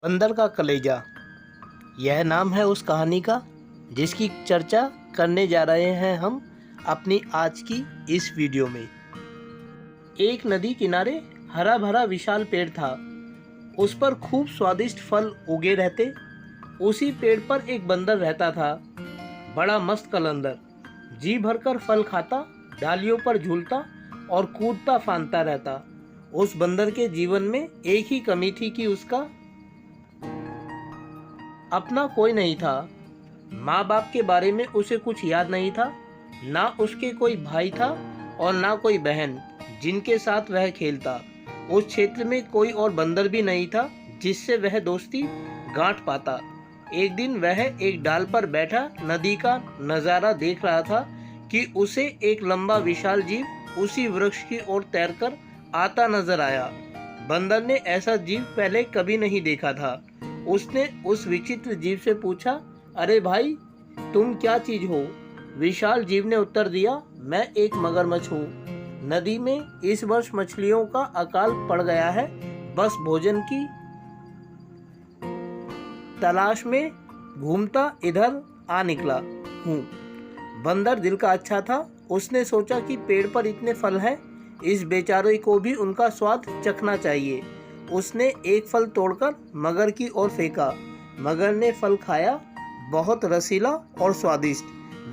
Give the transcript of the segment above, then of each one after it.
बंदर का कलेजा। यह नाम है उस कहानी का जिसकी चर्चा करने जा रहे हैं हम अपनी आज की इस वीडियो में। एक नदी किनारे हरा भरा विशाल पेड़ था। उस पर खूब स्वादिष्ट फल उगे रहते। उसी पेड़ पर एक बंदर रहता था, बड़ा मस्त कलंदर। जी भरकर फल खाता, डालियों पर झूलता और कूदता फांदता रहता। उस बंदर के जीवन में एक ही कमी थी कि उसका अपना कोई नहीं था। माँ बाप के बारे में उसे कुछ याद नहीं था। ना उसके कोई भाई था और ना कोई बहन जिनके साथ वह खेलता। उस क्षेत्र में कोई और बंदर भी नहीं था जिससे वह दोस्ती गांठ पाता। एक दिन वह एक डाल पर बैठा नदी का नज़ारा देख रहा था कि उसे एक लंबा विशाल जीव उसी वृक्ष की ओर तैरकर आता नजर आया। बंदर ने ऐसा जीव पहले कभी नहीं देखा था। उसने उस विचित्र जीव से पूछा, अरे भाई, तुम क्या चीज हो? विशाल जीव ने उत्तर दिया, मैं एक मगरमच्छ हूँ। नदी में इस वर्ष मछलियों का अकाल पड़ गया है। बस भोजन की तलाश में घूमता इधर आ निकला हूँ। बंदर दिल का अच्छा था। उसने सोचा कि पेड़ पर इतने फल हैं, इस बेचारे को भी उनका स्वाद चखना चाहिए। उसने एक फल तोड़कर मगर की ओर फेंका। मगर ने फल खाया, बहुत रसीला और स्वादिष्ट।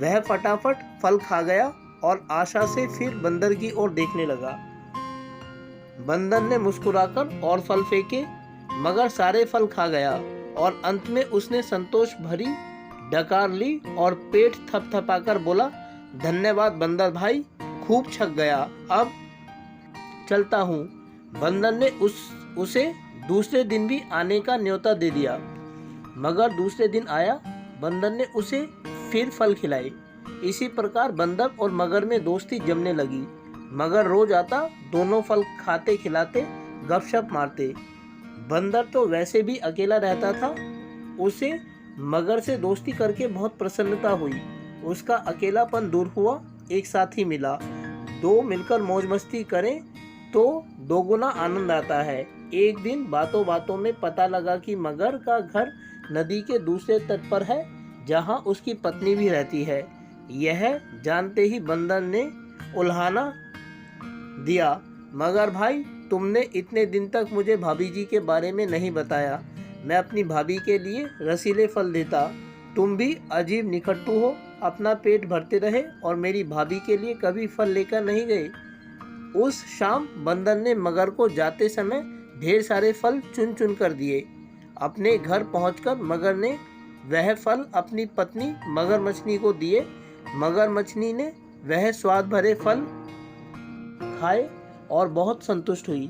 वह फटाफट फल खा गया और आशा से फिर बंदर की ओर देखने लगा। बंदर ने मुस्कुराकर और फल फेंके, मगर सारे फल खा गया और अंत में उसने संतोष भरी डकार ली और पेट थपथपाकर बोला, धन्यवाद बंदर भाई, खूब छक गया, अब चलता हूँ। बंदर ने उसे दूसरे दिन भी आने का न्योता दे दिया। मगर दूसरे दिन आया। बंदर ने उसे फिर फल खिलाए। इसी प्रकार बंदर और मगर में दोस्ती जमने लगी। मगर रोज आता, दोनों फल खाते खिलाते गपशप मारते। बंदर तो वैसे भी अकेला रहता था। उसे मगर से दोस्ती करके बहुत प्रसन्नता हुई। उसका अकेलापन दूर हुआ, एक साथी मिला। दो मिलकर मौज मस्ती करें तो दोगुना आनंद आता है। एक दिन बातों बातों में पता लगा कि मगर का घर नदी के दूसरे तट पर है, जहां उसकी पत्नी भी रहती है। यह जानते ही बंदर ने उल्हाना दिया, मगर भाई, तुमने इतने दिन तक मुझे भाभी जी के बारे में नहीं बताया। मैं अपनी भाभी के लिए रसीले फल देता। तुम भी अजीब निकट्टू हो, अपना पेट भरते रहे और मेरी भाभी के लिए कभी फल लेकर नहीं गए। उस शाम बंदर ने मगर को जाते समय ढेर सारे फल चुन चुन कर दिए। अपने घर पहुंचकर मगर ने वह फल अपनी पत्नी मगरमच्छनी को दिए। मगरमच्छनी ने वह स्वाद भरे फल खाए और बहुत संतुष्ट हुई।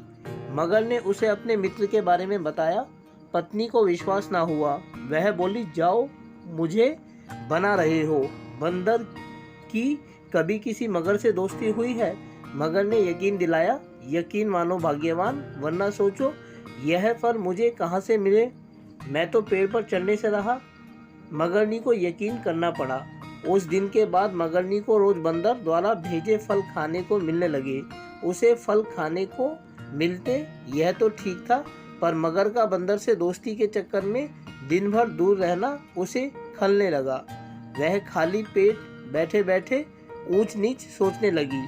मगर ने उसे अपने मित्र के बारे में बताया। पत्नी को विश्वास ना हुआ। वह बोली, जाओ, मुझे बना रहे हो। बंदर की कभी किसी मगर से दोस्ती हुई है? मगर ने यकीन दिलाया। यकीन मानो भाग्यवान, वरना सोचो यह फल मुझे कहाँ से मिले, मैं तो पेड़ पर चढ़ने से रहा। मगरनी को यकीन करना पड़ा। उस दिन के बाद मगरनी को रोज बंदर द्वारा भेजे फल खाने को मिलने लगे। उसे फल खाने को मिलते, यह तो ठीक था, पर मगर का बंदर से दोस्ती के चक्कर में दिन भर दूर रहना उसे खलने लगा। वह खाली पेट बैठे बैठे ऊंच नीच सोचने लगी।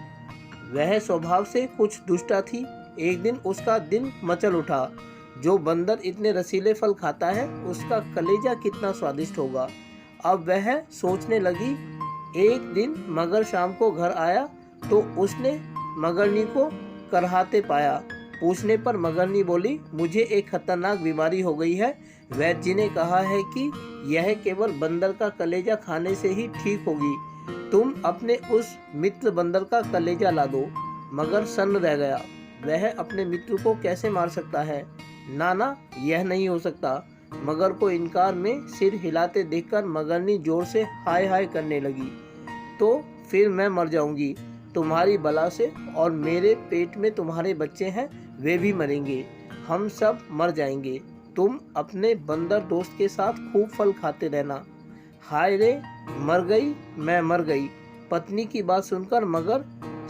वह स्वभाव से कुछ दुष्टा थी। एक दिन उसका दिल मचल उठा, जो बंदर इतने रसीले फल खाता है, उसका कलेजा कितना स्वादिष्ट होगा। अब वह सोचने लगी। एक दिन मगर शाम को घर आया तो उसने मगरनी को करहाते पाया। पूछने पर मगरनी बोली, मुझे एक खतरनाक बीमारी हो गई है। वैद्य जी ने कहा है कि यह केवल बंदर का कलेजा खाने से ही ठीक होगी। तुम अपने उस मित्र बंदर का कलेजा ला दो। मगर सन्न रह गया। वह अपने मित्र को कैसे मार सकता है? ना, यह नहीं हो सकता। मगर को इनकार में सिर हिलाते देखकर मगरनी जोर से हाय हाय करने लगी। तो फिर मैं मर जाऊंगी तुम्हारी बला से, और मेरे पेट में तुम्हारे बच्चे हैं, वे भी मरेंगे। हम सब मर जाएंगे। तुम अपने बंदर दोस्त के साथ खूब फल खाते रहना। हाय रे, मर गई, मैं मर गई। पत्नी की बात सुनकर मगर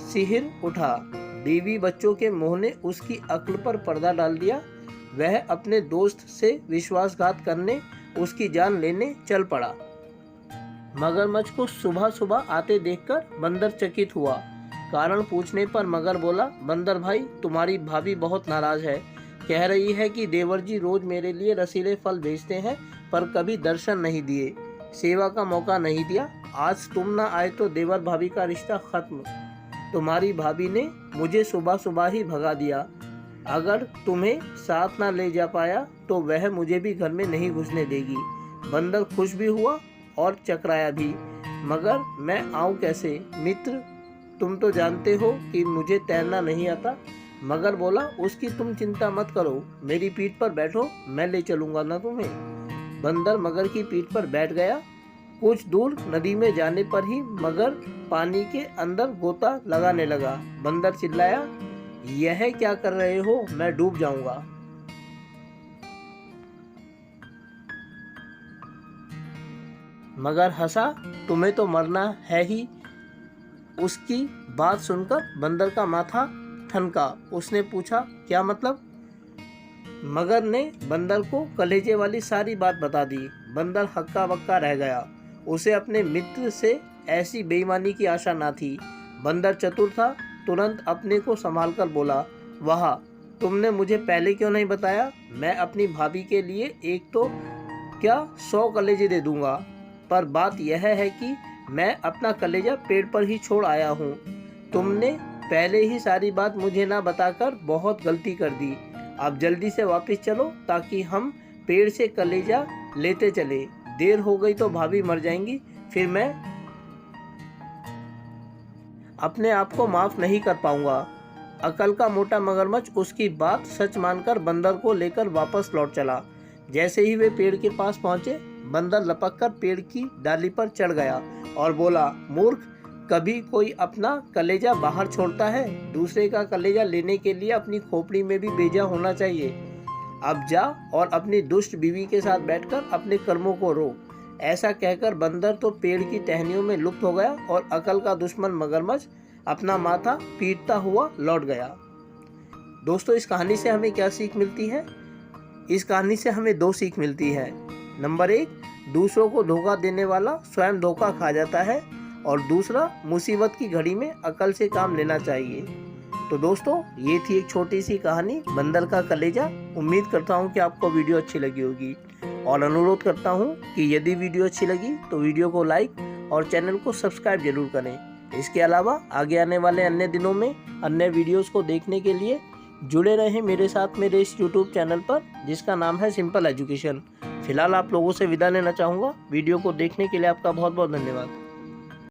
सिहर उठा। बीवी बच्चों के मोह ने उसकी अक्ल पर पर्दा डाल दिया। वह अपने दोस्त से विश्वासघात करने, उसकी जान लेने चल पड़ा। मगरमच्छ को सुबह सुबह आते देखकर बंदर चकित हुआ। कारण पूछने पर मगर बोला, बंदर भाई, तुम्हारी भाभी बहुत नाराज है। कह रही है कि देवर जी रोज मेरे लिए रसीले फल भेजते हैं पर कभी दर्शन नहीं दिए, सेवा का मौका नहीं दिया। आज तुम ना आए तो देवर भाभी का रिश्ता खत्म। तुम्हारी भाभी ने मुझे सुबह सुबह ही भगा दिया। अगर तुम्हें साथ ना ले जा पाया तो वह मुझे भी घर में नहीं घुसने देगी। बंदर खुश भी हुआ और चकराया भी, मगर मैं आऊं कैसे? मित्र, तुम तो जानते हो कि मुझे तैरना नहीं आता। मगर बोला, उसकी तुम चिंता मत करो, मेरी पीठ पर बैठो, मैं ले चलूंगा ना तुम्हें। बंदर मगर की पीठ पर बैठ गया। कुछ दूर नदी में जाने पर ही मगर पानी के अंदर गोता लगाने लगा। बंदर चिल्लाया, यह क्या कर रहे हो? मैं डूब जाऊंगा। मगर हंसा, तुम्हें तो मरना है ही। उसकी बात सुनकर बंदर का माथा ठनका। उसने पूछा, क्या मतलब? मगर ने बंदर को कलेजे वाली सारी बात बता दी। बंदर हक्का बक्का रह गया। उसे अपने मित्र से ऐसी बेईमानी की आशा न थी। बंदर चतुर था, तुरंत अपने को संभाल कर बोला, वाह, तुमने मुझे पहले क्यों नहीं बताया? मैं अपनी भाभी के लिए एक तो क्या 100 कलेजे दे दूंगा। पर बात यह है कि मैं अपना कलेजा पेड़ पर ही छोड़ आया हूँ। तुमने पहले ही सारी बात मुझे ना बताकर बहुत गलती कर दी। अब जल्दी से वापस चलो ताकि हम पेड़ से कलेजा लेते चले। देर हो गई तो भाभी मर जाएंगी, फिर मैं अपने आप को माफ नहीं कर पाऊंगा। अकल का मोटा मगरमच्छ उसकी बात सच मानकर बंदर को लेकर वापस लौट चला। जैसे ही वे पेड़ के पास पहुंचे, बंदर लपककर पेड़ की डाली पर चढ़ गया और बोला, मूर्ख, कभी कोई अपना कलेजा बाहर छोड़ता है? दूसरे का कलेजा लेने के लिए अपनी खोपड़ी में भी भेजा होना चाहिए। अब जा और अपनी दुष्ट बीवी के साथ बैठकर अपने कर्मों को रो। ऐसा कहकर बंदर तो पेड़ की टहनियों में लुप्त हो गया और अकल का दुश्मन मगरमच्छ अपना माथा पीटता हुआ लौट गया। दोस्तों, इस कहानी से हमें क्या सीख मिलती है? इस कहानी से हमें 2 सीख मिलती है। नंबर 1, दूसरों को धोखा देने वाला स्वयं धोखा खा जाता है, और दूसरा, मुसीबत की घड़ी में अकल से काम लेना चाहिए। तो दोस्तों, ये थी एक छोटी सी कहानी, बंदर का कलेजा। उम्मीद करता हूँ कि आपको वीडियो अच्छी लगी होगी और अनुरोध करता हूँ कि यदि वीडियो अच्छी लगी तो वीडियो को लाइक और चैनल को सब्सक्राइब जरूर करें। इसके अलावा आगे आने वाले अन्य दिनों में अन्य वीडियोस को देखने के लिए जुड़े रहें मेरे साथ मेरे इस यूट्यूब चैनल पर, जिसका नाम है सिंपल एजुकेशन। फिलहाल आप लोगों से विदा लेना चाहूँगा। वीडियो को देखने के लिए आपका बहुत बहुत धन्यवाद।